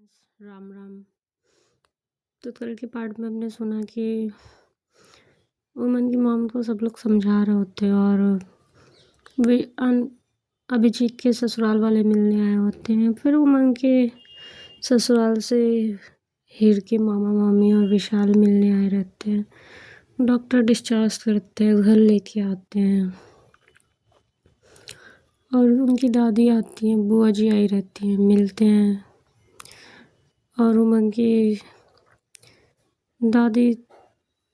Friends, Ram Ram. तो कल के पार्ट में हमने सुना कि उमन की मॉम को सब लोग समझा रहे होते हैं और वे अभिजीत के ससुराल वाले मिलने आए होते हैं। फिर उमन के ससुराल से हीर के मामा मामी और विशाल मिलने आए रहते हैं। डॉक्टर डिस्चार्ज करते हैं, घर लेके आते हैं और उनकी दादी आती हैं, बुआ जी आई रहती हैं, मिलते हैं। और उमन की दादी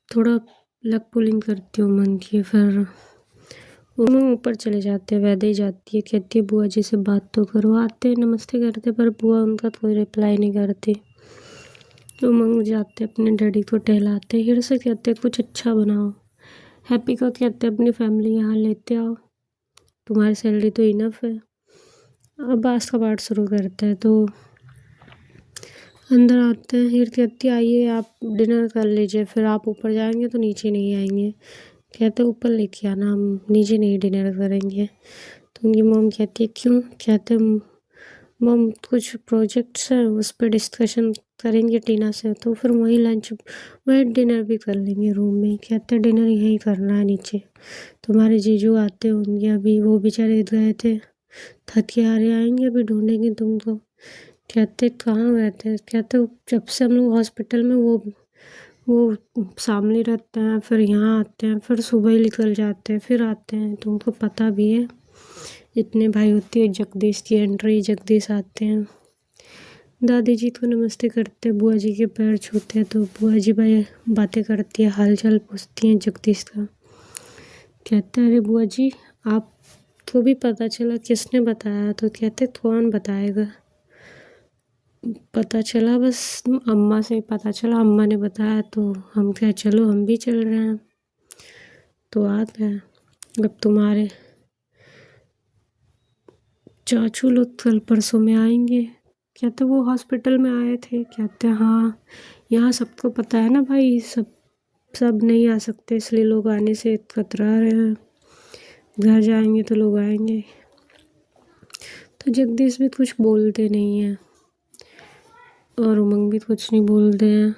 थोड़ा लक पुलिंग करती है उमन की। फिर उमन ऊपर चले जाते हैं, वैदे जाती है, कहती है बुआ जी से बात तो करो। आते नमस्ते करते पर बुआ उनका कोई रिप्लाई नहीं करती। उमंग जाते अपने डैडी को टहलाते, हीर से कहते कुछ अच्छा बनाओ। हैप्पी को कहते अपनी फैमिली यहाँ लेते आओ, तुम्हारी सैलरी तो इनफ है। अब बास का पार्ट शुरू करते हैं। तो अंदर आते हैं, हीर कहती आइए आप डिनर कर लीजिए, फिर आप ऊपर जाएंगे तो नीचे नहीं आएंगे। कहते ऊपर लेके आना, हम नीचे नहीं डिनर करेंगे। तो उनकी मॉम कहती है क्यों? कहते मॉम कुछ प्रोजेक्ट्स है उस पर डिस्कशन करेंगे टीना से, तो फिर वहीं डिनर भी कर लेंगे रूम में। कहते डिनर यहीं करना है नीचे, तुम्हारे जीजू आते होंगे, अभी वो बेचारे गए थे, थके हारे आएंगे, अभी ढूंढेंगे तुमको। कहते कहाँ गए थे? कहते जब से हम लोग हॉस्पिटल में वो सामने रहते हैं, फिर यहाँ आते हैं, फिर सुबह ही निकल जाते हैं, फिर आते हैं, तुमको पता भी है। इतने भाई होती है, जगदीश की एंट्री, जगदीश आते हैं, दादी जी को नमस्ते करते हैं, बुआ जी के पैर छूते हैं। तो बुआ जी भाई बातें करती है, हाल चाल पूछती हैं जगदीश का। कहते अरे बुआ जी आपको भी पता चला? किसने बताया? तो कहते कौन बताएगा, पता चला बस अम्मा से पता चला, अम्मा ने बताया तो हम क्या चलो हम भी चल रहे हैं। तो आ गए। अब तुम्हारे चाचू लोग कल परसों में आएंगे। कहते वो हॉस्पिटल में आए थे। कहते हाँ, यहाँ सबको पता है ना भाई, सब नहीं आ सकते, इसलिए लोग आने से कतरा रहे हैं। घर जाएंगे तो लोग आएंगे। तो जगदीश भी कुछ बोलते नहीं है और उमंग भी कुछ नहीं बोलते हैं।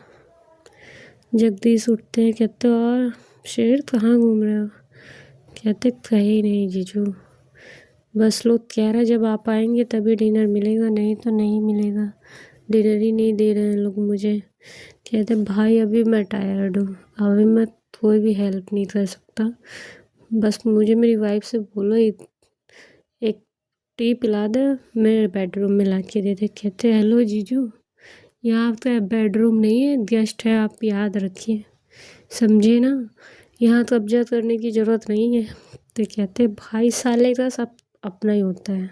जगदीश उठते हैं, कहते और शेर कहाँ घूम रहे हो? कहते कहीं नहीं जीजू, बस लोग कह रहे जब आप आएंगे तभी डिनर मिलेगा, नहीं तो नहीं मिलेगा, डिनर ही नहीं दे रहे हैं लोग मुझे। कहते भाई अभी मैं टायर्ड हूँ, अभी मैं कोई भी हेल्प नहीं कर सकता, बस मुझे मेरी वाइफ से बोलो एक टी पिला दे, मेरे बेडरूम में ला के दे दे। कहते हेलो जीजू, यहाँ तो बेडरूम नहीं है, गेस्ट है, आप याद रखिए, समझे ना, यहाँ कब्जा करने की ज़रूरत नहीं है। तो कहते भाई साले का सब अपना ही होता है,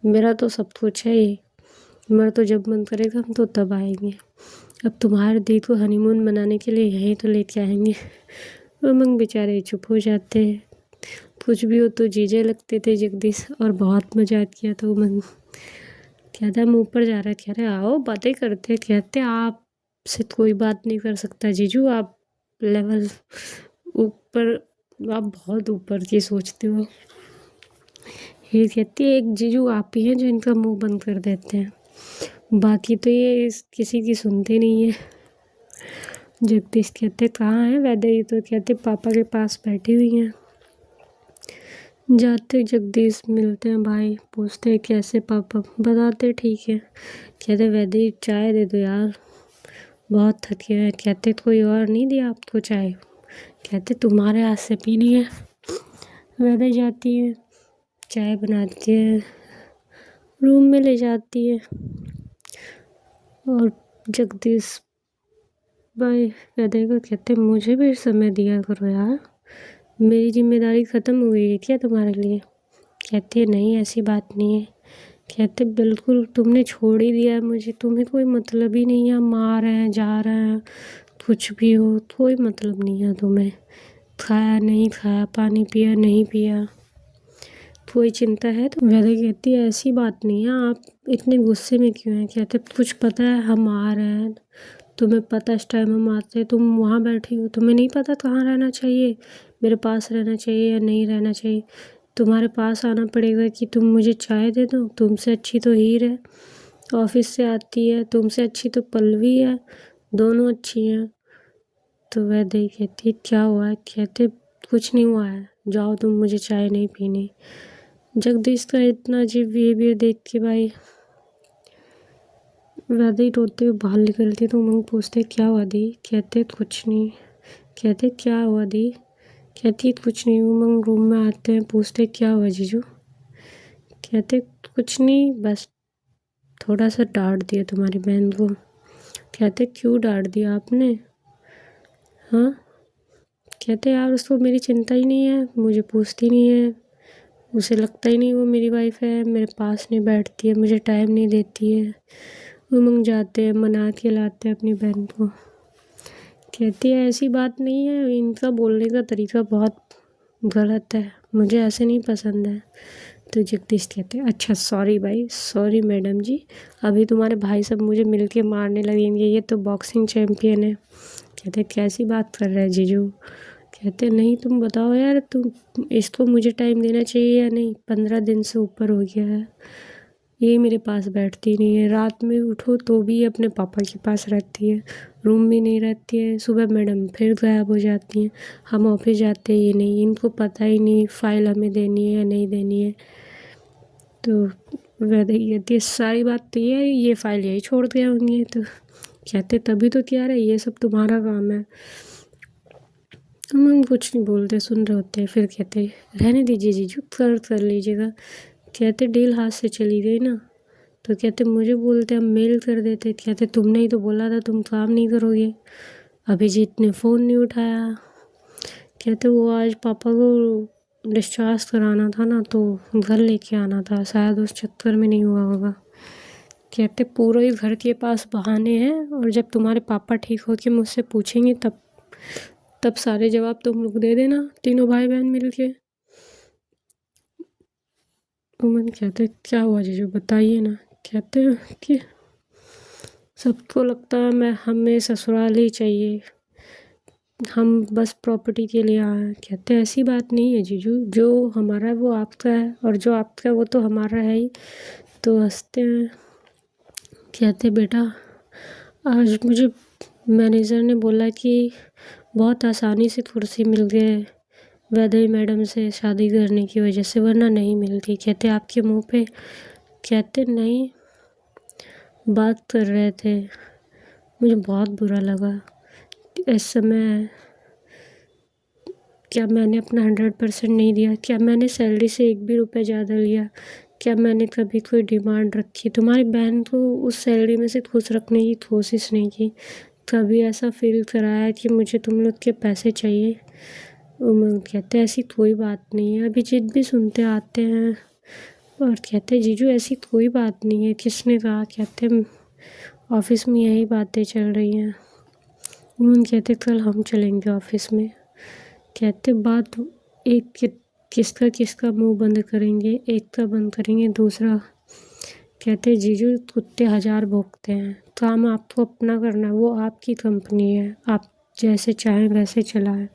मेरा तो सब कुछ है ही, मेरा तो जब मन करेगा हम तो तब आएंगे। अब तुम्हारे दी को हनीमून मनाने के लिए यहीं तो लेके आएंगे। उमंग बेचारे चुप हो जाते हैं। कुछ भी हो तो जीजे लगते थे जगदीश, और बहुत मजाक किया था उमंग। कहता हम ऊपर जा रहे, कह रहे आओ बातें करते। कहते आपसे कोई बात नहीं कर सकता जीजू, आप लेवल ऊपर, आप बहुत ऊपर की सोचते हो। ये कहती है एक जीजू आप ही हैं जो इनका मुंह बंद कर देते हैं, बाकी तो ये किसी की सुनते नहीं है। जगदीश कहते कहाँ है वैदे? तो कहते पापा के पास बैठी हुई हैं। जाते जगदीश मिलते हैं भाई, पूछते हैं कैसे पापा, बताते ठीक है। कहते वैदे चाय दे दो यार, बहुत थके हैं। कहते कोई और नहीं दिया आपको चाय? कहते तुम्हारे हाथ से पीनी है। वैदे जाती है, चाय बनाती है, रूम में ले जाती है, और जगदीश भाई वैदे को कहते मुझे भी समय दिया करो यार, मेरी जिम्मेदारी ख़त्म हो गई है क्या तुम्हारे लिए? कहते नहीं ऐसी बात नहीं है। कहते बिल्कुल तुमने छोड़ ही दिया है मुझे, तुम्हें कोई मतलब ही नहीं है, हम आ रहे हैं जा रहे हैं, कुछ भी हो कोई मतलब नहीं है तुम्हें, खाया नहीं खाया, पानी पिया नहीं पिया, कोई चिंता है? तो वैदे कहती है ऐसी बात नहीं है, आप इतने गुस्से में क्यों हैं? कहते कुछ पता है हम आ रहे हैं, तुम्हें पता इस टाइम हम आते हैं, तुम वहाँ बैठी हो, तुम्हें नहीं पता कहाँ रहना चाहिए, मेरे पास रहना चाहिए या नहीं रहना चाहिए? तुम्हारे पास आना पड़ेगा कि तुम मुझे चाय दे दो, तुमसे अच्छी तो हीर है, ऑफिस से आती है, तुमसे अच्छी तो पल्लवी है, दोनों अच्छी हैं। तो वह दही कहती है क्या हुआ है? कहते कुछ नहीं हुआ है, जाओ तुम, मुझे चाय नहीं पीनी। जगदीश का इतना अजीब बिहेवियर देख के भाई वैदे ही रोते हुए बाहर निकलती तो उमंग पूछते क्या हुआ दी? कहते कुछ नहीं। कहते क्या हुआ दी? कहती कुछ नहीं। उमंग रूम में आते हैं, पूछते क्या हुआ जीजू? कहते कुछ नहीं, बस थोड़ा सा डांट दिया तुम्हारी बहन को। कहते क्यों डांट दिया आपने? हाँ। कहते यार उसको मेरी चिंता ही नहीं है, मुझे पूछती नहीं है, उसे लगता ही नहीं वो मेरी वाइफ है, मेरे पास नहीं बैठती है, मुझे टाइम नहीं देती है। उमंग जाते हैं, मना के लाते हैं अपनी बहन को। कहती है ऐसी बात नहीं है, इनका बोलने का तरीका बहुत गलत है, मुझे ऐसे नहीं पसंद है। तो जगदीश कहते हैं अच्छा सॉरी भाई, सॉरी मैडम जी, अभी तुम्हारे भाई सब मुझे मिलके मारने लगेंगे, ये तो बॉक्सिंग चैम्पियन है। कहते कैसी बात कर रहे हैं जीजू? कहते नहीं तुम बताओ यार, तुम इसको मुझे टाइम देना चाहिए या नहीं? 15 दिन से ऊपर हो गया है, ये मेरे पास बैठती नहीं है, रात में उठो तो भी अपने पापा के पास रहती है, रूम में नहीं रहती है, सुबह मैडम फिर गायब हो जाती हैं, हम ऑफिस जाते ही नहीं, इनको पता ही नहीं फाइल हमें देनी है या नहीं देनी है। तो वह कहती है सारी बात तो ये फाइल यही छोड़ के होंगी। तो कहते तभी तो तैयार है, ये सब तुम्हारा काम है। हम कुछ नहीं बोलते, सुन रहे होते हैं। फिर कहते रहने दीजिए जीजू, कर लीजिएगा। कहते डील हाथ से चली गई ना। तो कहते मुझे बोलते हम मेल कर देते। कहते तुमने ही तो बोला था तुम काम नहीं करोगे, अभिजीत ने फ़ोन नहीं उठाया। कहते वो आज पापा को डिस्चार्ज कराना था ना, तो घर लेके आना था, शायद उस चक्कर में नहीं हुआ होगा। कहते पूरे ही घर के पास बहाने हैं, और जब तुम्हारे पापा ठीक हो के मुझसे पूछेंगे तब सारे जवाब तुम लोग दे देना, तीनों भाई बहन मिलके। उमन कहते क्या हुआ जीजू बताइए ना। कहते कि सबको लगता है हमें ससुराल ही चाहिए, हम बस प्रॉपर्टी के लिए आए हैं। कहते ऐसी बात नहीं है जीजू, जो हमारा है वो आपका है, और जो आपका है वो तो हमारा है ही। तो हंसते हैं। कहते बेटा आज मुझे मैनेजर ने बोला कि बहुत आसानी से कुर्सी मिल गई वैदेही मैडम से शादी करने की वजह से, वरना नहीं मिलती। कहते आपके मुंह पे? कहते नहीं, बात कर रहे थे, मुझे बहुत बुरा लगा। इस समय क्या मैंने अपना 100% नहीं दिया? क्या मैंने सैलरी से एक भी रुपया ज़्यादा लिया? क्या मैंने कभी कोई डिमांड रखी? तुम्हारी बहन को उस सैलरी में से खुश रखने की कोशिश नहीं की? कभी ऐसा फील कराया कि मुझे तुम लोग के पैसे चाहिए? उमंग कहते ऐसी कोई बात नहीं है। अभिजीत भी सुनते आते हैं और कहते जीजू ऐसी कोई बात नहीं है। किसने कहा? कहते ऑफिस में यही बातें चल रही हैं। उमंग कहते कल हम चलेंगे ऑफिस में। कहते बात एक किसका मुंह बंद करेंगे, एक का बंद करेंगे, दूसरा। कहते जीजू कुत्ते 1000 भौंकते हैं, काम आपको अपना करना है, वो आपकी कंपनी है, आप जैसे चाहें वैसे चलाएं।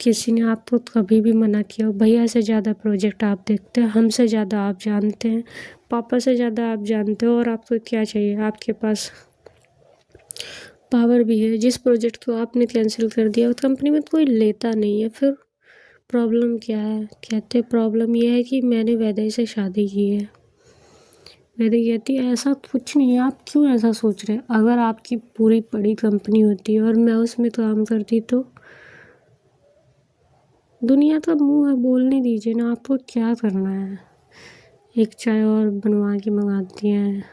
किसी ने आपको कभी भी मना किया हो? भैया से ज़्यादा प्रोजेक्ट आप देखते हैं, हमसे ज़्यादा आप जानते हैं, पापा से ज़्यादा आप जानते हो, और आपको क्या चाहिए? आपके पास पावर भी है। जिस प्रोजेक्ट को आपने कैंसिल कर दिया उस कंपनी में कोई लेता नहीं है, फिर प्रॉब्लम क्या है? कहते प्रॉब्लम ये है कि मैंने वैदेही से शादी की है। वैदेही कहती है ऐसा कुछ नहीं है, आप क्यों ऐसा सोच रहे हैं? अगर आपकी पूरी बड़ी कंपनी होती और मैं उसमें काम करती तो? दुनिया का मुंह है, बोलने दीजिए ना, आपको क्या करना है? एक चाय और बनवा के मंगाती हैं,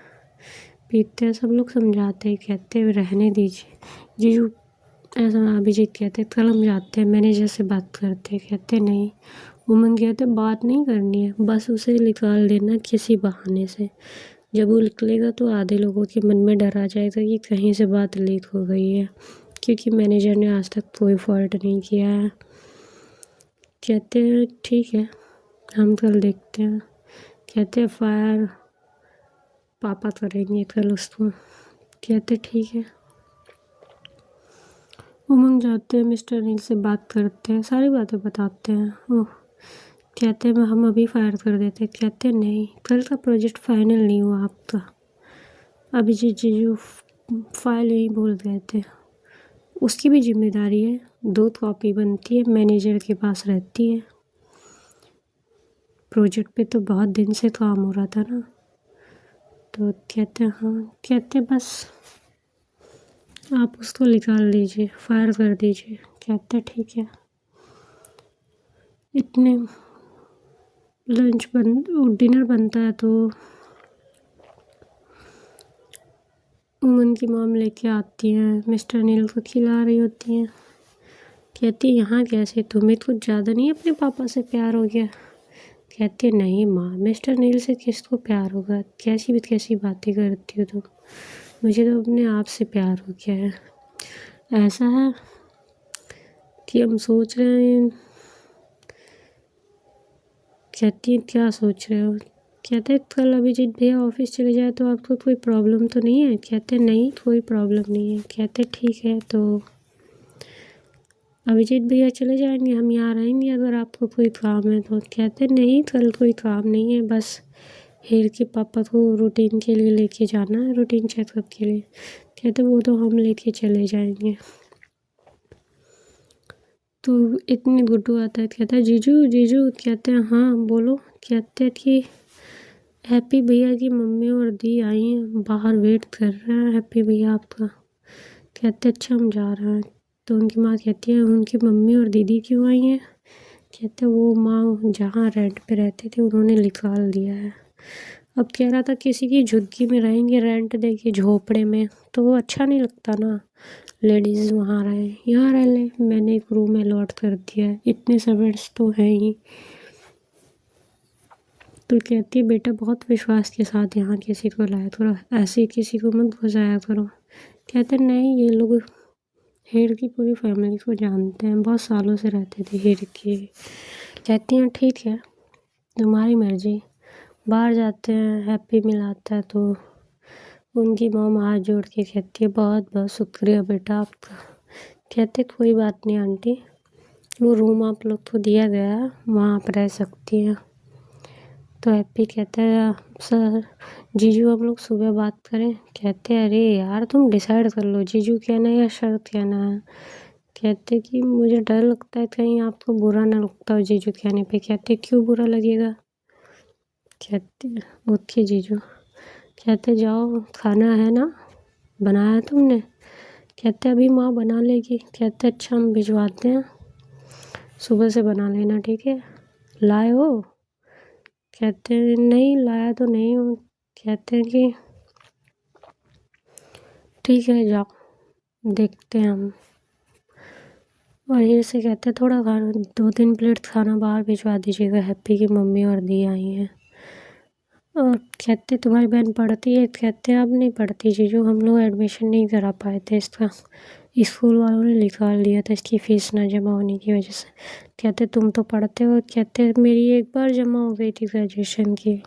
पीते हैं, सब लोग समझाते हैं, कहते हैं रहने दीजिए जीजू। ऐसा अभिजीत कहते कल हम जाते हैं, मैनेजर से बात करते हैं। कहते नहीं। उमंग कहते बात नहीं करनी है, बस उसे निकाल देना किसी बहाने से। जब वो निकलेगा तो आधे लोगों के मन में डर आ जाएगा कि कहीं से बात लीक हो गई है, क्योंकि मैनेजर ने आज तक कोई फॉल्ट नहीं किया है। कहते हैं ठीक है, हम कल देखते हैं। कहते हैं फायर पापा करेंगे कल उसको। कहते ठीक है। उमंग जाते हैं, मिस्टर अनिल से बात करते हैं, सारी बातें बताते हैं। ओह, कहते हैं हम अभी फायर कर देते। कहते नहीं, कल का प्रोजेक्ट फाइनल नहीं हुआ आपका। अभिजीत जीजू फाइल यहीं भूल गए थे। उसकी भी जिम्मेदारी है, 2 कॉपी बनती है, मैनेजर के पास रहती है। प्रोजेक्ट पे तो बहुत दिन से काम हो रहा था ना, तो कहते हाँ, कहते बस आप उसको निकाल दीजिए, फायर कर दीजिए। कहते ठीक है। इतने डिनर बनता है तो उमन की मॉम लेके आती हैं, मिस्टर नील को खिला रही होती हैं। कहती यहाँ कैसे, तुम्हें कुछ ज़्यादा नहीं अपने पापा से प्यार हो गया? कहते नहीं माँ, मिस्टर नील से किसको प्यार होगा, कैसी बातें करती हो तुम, मुझे तो अपने आप से प्यार हो गया है। ऐसा है कि हम सोच रहे हैं। कहती है क्या सोच रहे हो? कहते कल अभिजीत भैया ऑफिस चले जाए तो आपको कोई प्रॉब्लम तो नहीं है? कहते नहीं, कोई प्रॉब्लम नहीं है। कहते ठीक है, तो अभिजीत भैया चले जाएंगे, हम यहाँ रहेंगे अगर आपको कोई काम है तो? कहते नहीं, कल कोई काम नहीं है, बस हेर के पापा को रूटीन के लिए लेके जाना है, रूटीन चेकअप के लिए। कहते वो तो हम लेके चले जाएंगे। तो इतनी गुड्डू आता है, कहता है जीजू जीजू। कहते हैं हाँ बोलो। कहते हैं कि हैप्पी भैया की मम्मी और दी आई हैं, बाहर वेट कर रहे हैं हैप्पी भैया आपका। कहते अच्छा हम जा रहे हैं। तो उनकी माँ कहती है उनकी मम्मी और दीदी क्यों आई हैं? कहते वो माँ जहाँ रेंट पे रहते थे उन्होंने निकाल दिया है। अब कह रहा था किसी की झुग्गी में रहेंगे रेंट दे के, झोपड़े में, तो वो अच्छा नहीं लगता ना, लेडीज़ वहाँ रहे, यहाँ रह ले। मैंने एक रूम अलॉट कर दिया है, इतने सर्वेंट्स तो हैं ही। तो कहती है बेटा बहुत विश्वास के साथ यहाँ किसी को लाया करो, ऐसे किसी को मत घुसाया करो। कहते नहीं, ये लोग हेर की पूरी फैमिली को जानते हैं, बहुत सालों से रहते थे हेर की। कहती हैं ठीक है, तुम्हारी मर्जी। बाहर जाते हैं, हैप्पी मिलाता है तो उनकी मॉम हाथ जोड़ के कहती है बहुत बहुत शुक्रिया बेटा आपका। कहते कोई बात नहीं आंटी, वो रूम आप लोग को दिया गया है, वहाँ आप रह सकती हैं। तो हैप्पी कहता है सर जीजू हम लोग सुबह बात करें? कहते अरे यार तुम डिसाइड कर लो, जीजू कहना है या शरत कहना है। कहते कि मुझे डर लगता है कहीं आपको बुरा ना लगता हो जीजू कहने पे। कहते क्यों बुरा लगेगा? कहते ओके जीजू। कहते जाओ, खाना है ना, बनाया तुमने? कहते अभी माँ बना लेगी। कहते अच्छा हम भिजवाते हैं, सुबह से बना लेना ठीक है। लाए हो? कहते नहीं लाया तो नहीं हूँ। कहते हैं कि ठीक है जाओ, देखते हैं हम। और ये से कहते हैं थोड़ा खाना, 2-3 प्लेट खाना बाहर भिजवा दीजिएगा, हैप्पी की मम्मी और दी आई हैं। और कहते तुम्हारी बहन पढ़ती है? कहते अब नहीं पढ़ती जीजू, हम लोग एडमिशन नहीं करा पाए थे इसका, स्कूल वालों ने निकाल दिया था इसकी फ़ीस ना जमा होने की वजह से। कहते तुम तो पढ़ते हो? कहते मेरी एक बार जमा हो गई थी ग्रेजुएशन की,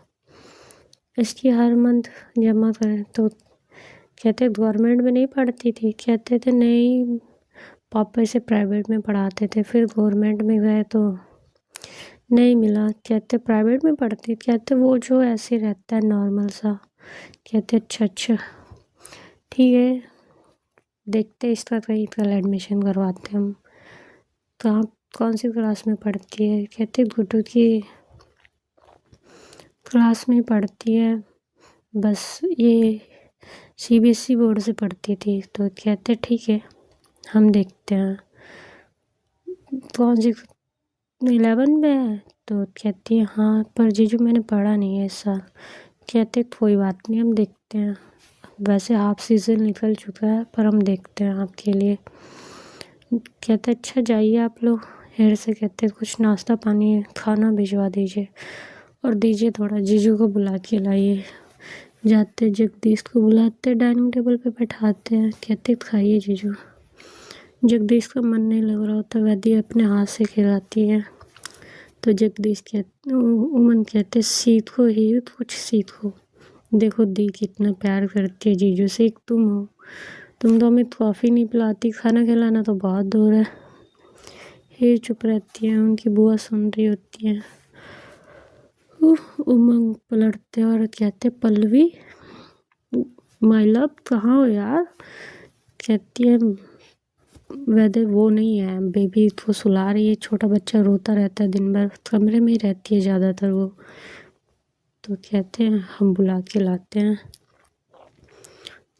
इसकी हर मंथ जमा करें तो। कहते गवर्नमेंट में नहीं पढ़ती थी? कहते थे नहीं, पापा इसे प्राइवेट में पढ़ाते थे, फिर गवर्नमेंट में गए तो नहीं मिला। कहते प्राइवेट में पढ़ती? कहते वो जो ऐसे रहता है नॉर्मल सा। कहते अच्छा ठीक है, देखते इसका कहीं कल एडमिशन करवाते हम। कहाँ, कौन सी क्लास में पढ़ती है? कहते गुड्डू की क्लास में पढ़ती है, बस ये सीबीएसई बोर्ड से पढ़ती थी। तो कहते ठीक है हम देखते हैं। कौन सी 11 में है? तो कहती है हाँ, पर जीजू मैंने पढ़ा नहीं है इस साल। कहते कोई बात नहीं हम देखते हैं, वैसे हाफ सीज़न निकल चुका है पर हम देखते हैं आपके लिए। कहते अच्छा जाइए आप लोग। हेर से कहते कुछ नाश्ता पानी खाना भिजवा दीजिए और दीजिए थोड़ा, जीजू को बुला के लाइए। जाते जगदीश को बुलाते, डाइनिंग टेबल पे बैठाते हैं। कहते खाइए जीजू। जगदीश का मन नहीं लग रहा होता, वैदी अपने हाथ से खिलाती है। तो जगदीश कहते, उमन कहते सीखो ही कुछ सीखो, देखो दी कितना प्यार करती है जीजू से, एक तुम हो, तुम तो हमें कॉफ़ी नहीं पिलाती, खाना खिलाना तो बहुत दूर है। हीर चुप रहती है, उनकी बुआ सुन रही होती है। उमंग पलटते और कहते पल्लवी माय लव कहाँ हो यार? कहती है वैसे वो नहीं है, बेबी को सुला रही है, छोटा बच्चा रोता रहता है दिन भर, कमरे में ही रहती है ज़्यादातर वो। तो कहते हैं हम बुला के लाते हैं।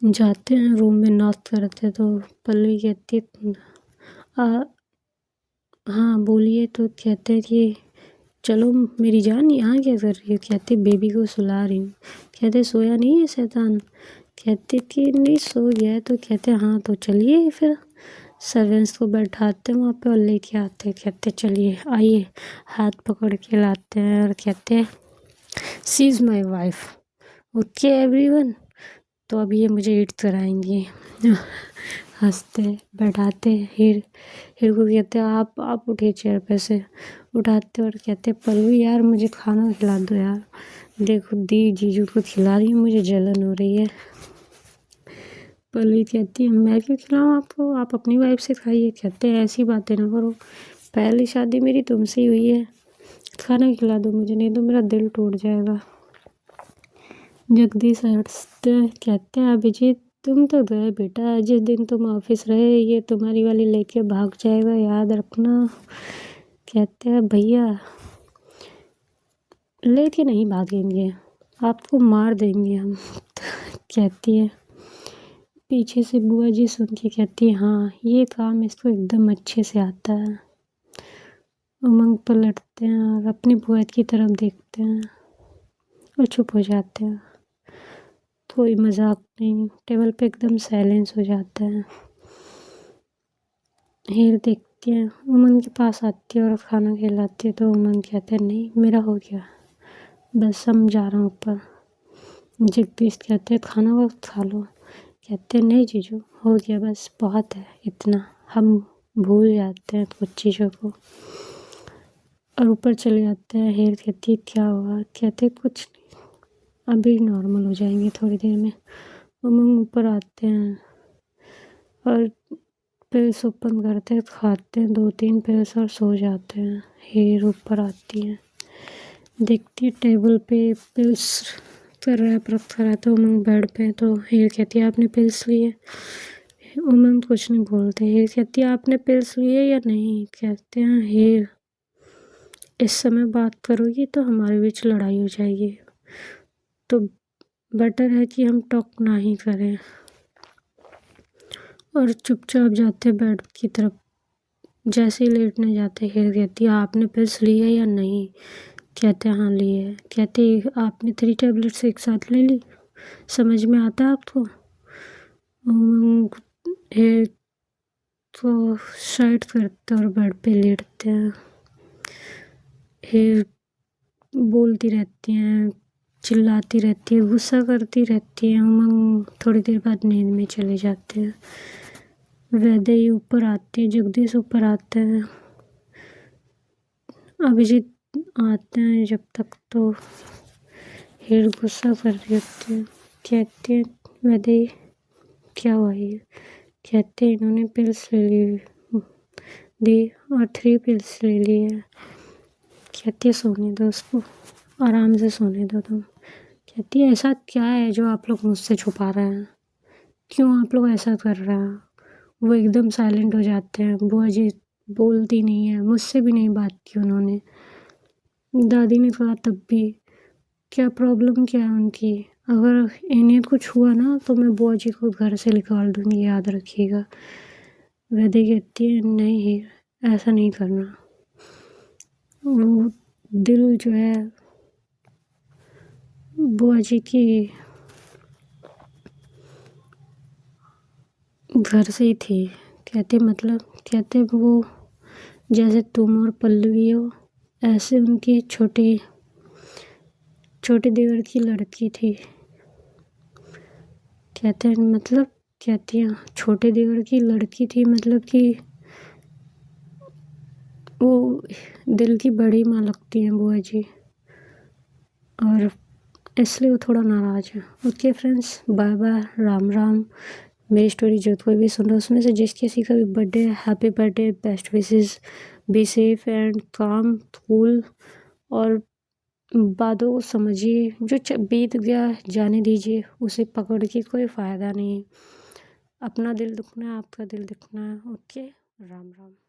जाते हैं रूम में, नॉक करते तो पल्लवी कहती है हाँ बोलिए। तो कहते हैं कि चलो मेरी जान यहाँ क्या कर रही हो? कहते बेबी को सुला रही हूँ। कहते सोया नहीं है शैतान? कहते कि नहीं सो गया है। तो कहते हाँ तो चलिए फिर सर्वेंट्स को बैठाते हैं वहाँ पे और लेके आते हैं। कहते चलिए आइए, हाथ पकड़ के लाते हैं और कहते हैं she is my wife, okay everyone. तो अब ये मुझे ईट कराएंगी। हंसते बैठाते हीर को कहते आप उठिए चेयर पे से। उठाते और कहते पल्लवी यार मुझे खाना खिला दो यार, देखो दी जीजू को खिला रही हूँ, मुझे जलन हो रही है। पल्लवी कहती है मैं क्यों खिलाऊँ आपको, आप अपनी वाइफ से खाइए। कहते हैं ऐसी बातें ना करो, पहली शादी मेरी तुमसे ही हुई है, खाना खिला दो मुझे, नहीं तो मेरा दिल टूट जाएगा। जगदीश हंसते कहते हैं अभिजीत तुम तो गए बेटा, जिस दिन तुम ऑफिस रहे ये तुम्हारी वाली लेके भाग जाएगा, याद रखना। कहते हैं भैया लेके नहीं भागेंगे, आपको मार देंगे हम। कहती है पीछे से बुआ जी सुन के कहती है हाँ ये काम इसको एकदम अच्छे से आता है। उमंग पलटते हैं और अपनी बुआ की तरफ देखते हैं और चुप हो जाते हैं। कोई मजाक नहीं, टेबल पे एकदम साइलेंस हो जाता है। हीर देखती है, उमंग के पास आती है और खाना खिलाती है। तो उमंग कहते हैं नहीं मेरा हो गया, बस हम जा रहा हूँ ऊपर। जगदीश कहते हैं खाना वक्त खा लो। कहते हैं नहीं जीजू हो गया, बस बहुत है इतना, हम भूल जाते हैं कुछ चीज़ों को। और ऊपर चले जाते हैं। हीर कहती है क्या हुआ? कहते कुछ नहीं, अभी नॉर्मल हो जाएंगे थोड़ी देर में। उमंग ऊपर आते हैं और पिल्स ओपन करते हैं, खाते हैं 2-3 पिल्स और सो जाते हैं। हीर ऊपर आती है, देखती है टेबल पे पिल्स कर रैप रखा रहता है उमंग बेड पे। तो हीर कहती है आपने पिल्स लिए? उमंग कुछ नहीं बोलते। हीर कहती है आपने पिल्स लिए या नहीं? कहते हैं हीर इस समय बात करोगी तो हमारे बीच लड़ाई हो जाएगी, तो बेटर है कि हम टॉक ना ही करें। और चुपचाप जाते बेड की तरफ। जैसे ही लेटने जाते हीर कहती है आपने पिल्स लिए या नहीं? कहते हाँ लिए। कहते आपने 3 टैबलेट्स एक साथ ले ली, समझ में आता है आपको? हीर तो साइड करते और बेड पे लेटते हैं। हीर बोलती रहती हैं, चिल्लाती रहती है, गुस्सा करती रहती है। उमंग थोड़ी देर बाद नींद में चले जाते हैं। वैदेही ऊपर आती है, जगदीश ऊपर आते हैं, अभिजीत आते हैं। जब तक तो हीर गुस्सा कर रही होती है। कहती है वैदेही क्या हुआ है? कहते हैं इन्होंने पिल्स ले ली दी और 3 पिल्स ले ली है। कहती है सोने दो उसको, आराम से सोने दो तुम। कहती है ऐसा क्या है जो आप लोग मुझसे छुपा रहे हैं, क्यों आप लोग ऐसा कर रहे हैं? वो एकदम साइलेंट हो जाते हैं। बुआ जी बोलती नहीं है, मुझसे भी नहीं बात की उन्होंने। दादी ने कहा तब भी, क्या प्रॉब्लम क्या है उनकी? अगर इन्हें कुछ हुआ ना तो मैं बुआ जी को घर से निकाल दूँगी, याद रखिएगा। वैदे कहती है नहीं ऐसा नहीं करना, वो दिल जो है बुआ जी की घर से ही थी। कहते मतलब कहते वो जैसे तुम और पल्लवी हो ऐसे उनकी छोटे देवर की लड़की थी। कहते हैं मतलब? कहती है छोटे देवर की लड़की थी, मतलब कि वो दिल की बड़ी माँ लगती हैं बुआ जी, और इसलिए वो थोड़ा नाराज़ है। Okay friends, bye bye, Ram Ram. मेरी स्टोरी जो कोई भी सुन रहा है उसमें से जिस किसी का भी बर्थडे है, happy birthday, best wishes, be safe and काम कूल। और बातों को समझिए, जो बीत गया जाने दीजिए, उसे पकड़ के कोई फ़ायदा नहीं है। अपना दिल दुखना है, आपका दिल दुखना है। ओके, राम राम।